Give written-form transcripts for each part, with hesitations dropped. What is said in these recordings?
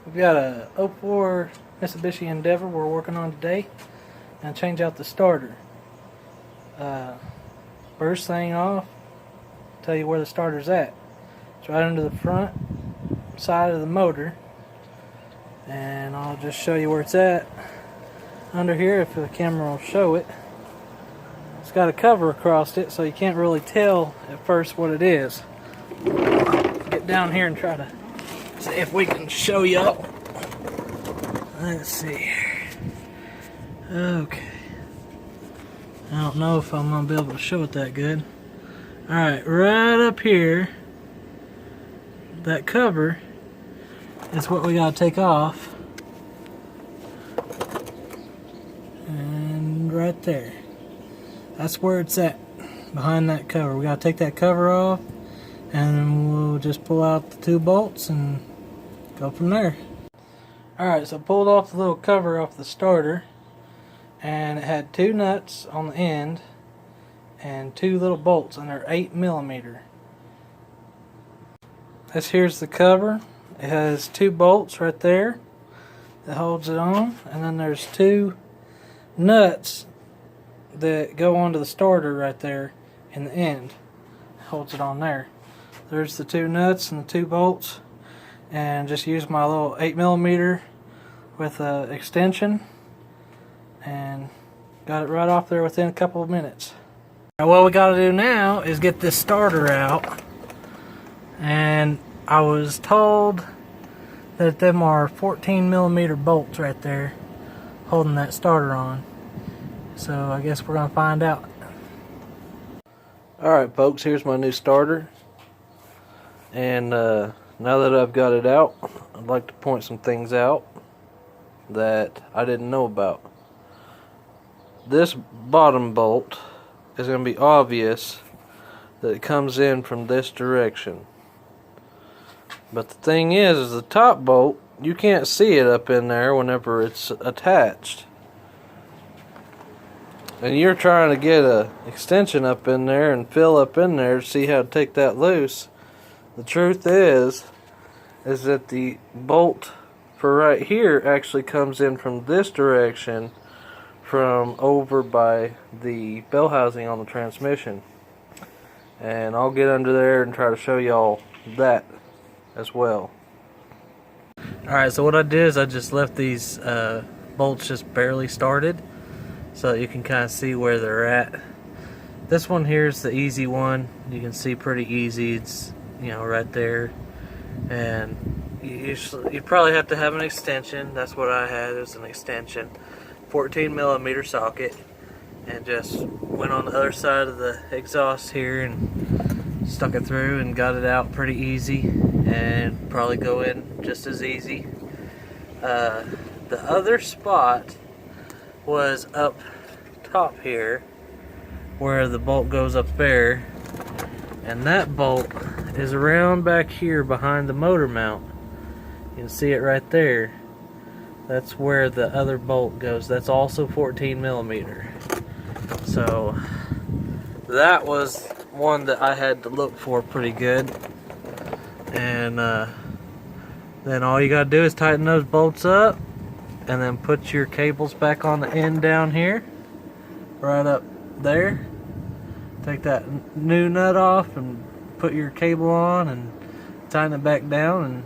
We've got a '04 Mitsubishi Endeavour we're working on today, and change out the starter. First thing off, tell you where the starter's at. It's right under the front side of the motor, and I'll just show you where it's at. Under here, if the camera will show it, it's got a cover across it, so you can't really tell at first what it is. Get down here and try to see if we can show you up. Let's see. Okay. I don't know if I'm gonna be able to show it that good. Alright, right up here, that cover is what we gotta take off. And right there. That's where it's at, behind that cover. We gotta take that cover off, and then we'll just pull out the two bolts and go from there. Alright, so I pulled off the little cover off the starter, and it had two nuts on the end and two little bolts, and they're 8mm. This here's the cover. It has two bolts right there that holds it on, and then there's two nuts that go onto the starter right there in the end. It holds it on there. There's the two nuts and the two bolts, and just use my little 8mm with an extension and got it right off there within a couple of minutes. Now what we got to do now is get this starter out, and I was told that them are 14mm bolts right there holding that starter on, so I guess we're gonna find out. Alright folks, here's my new starter, and now that I've got it out, I'd like to point some things out that I didn't know about. This bottom bolt is going to be obvious that it comes in from this direction. But the thing is the top bolt, you can't see it up in there whenever it's attached. And you're trying to get a extension up in there and fill up in there to see how to take that loose. The truth is that the bolt for right here actually comes in from this direction, from over by the bell housing on the transmission. And I'll get under there and try to show y'all that as well. Alright, so what I did is I just left these bolts just barely started so that you can kind of see where they're at. This one here is the easy one. You can see pretty easy. It's, you know, right there. And you probably have to have an extension. That's what I had, is an extension. 14mm socket, and just went on the other side of the exhaust here and stuck it through and got it out pretty easy, and probably go in just as easy. The other spot was up top here where the bolt goes up there, and that bolt is around back here behind the motor mount. You can see it right there. That's where the other bolt goes. That's also 14mm. So that was one that I had to look for pretty good. And then all you gotta do is tighten those bolts up, and then put your cables back on the end down here, right up there. Take that new nut off and put your cable on and tighten it back down, and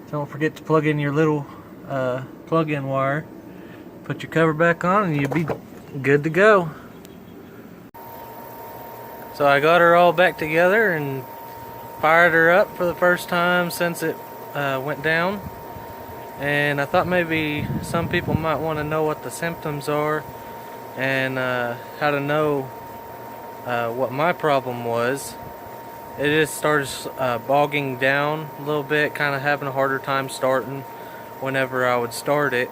don't forget to plug in your little plug-in wire. Put your cover back on and you'll be good to go. So I got her all back together and fired her up for the first time since it went down. And I thought maybe some people might want to know what the symptoms are, and how to know what my problem was. It just started bogging down a little bit, kind of having a harder time starting whenever I would start it.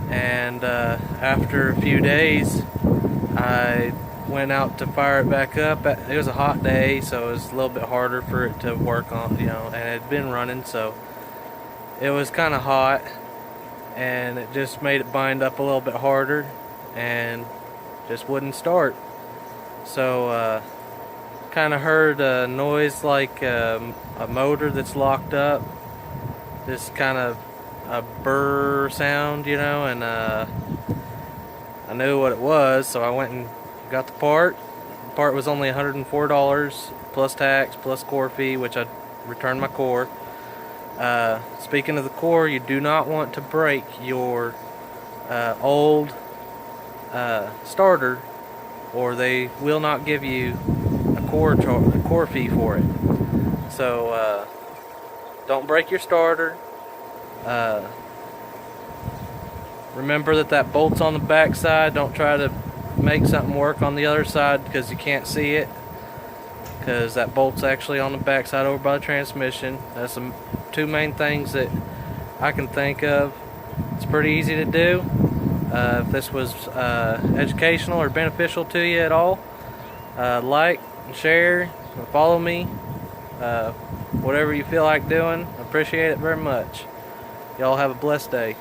And after a few days, I went out to fire it back up. It was a hot day, so it was a little bit harder for it to work on, you know, and it had been running, so it was kind of hot, and it just made it bind up a little bit harder and just wouldn't start. So kind of heard a noise like a motor that's locked up, just kind of a burr sound, you know, and I knew what it was, so I went and got the part. The part was only $104 plus tax plus core fee, which I returned my core. Speaking of the core, you do not want to break your old starter, or they will not give you a core fee for it. So don't break your starter. Remember that bolt's on the back side. Don't try to make something work on the other side because you can't see it, because that bolt's actually on the back side over by the transmission. That's the two main things that I can think of. It's pretty easy to do. If this was educational or beneficial to you at all, like and share and follow me. Whatever you feel like doing, I appreciate it very much. Y'all have a blessed day.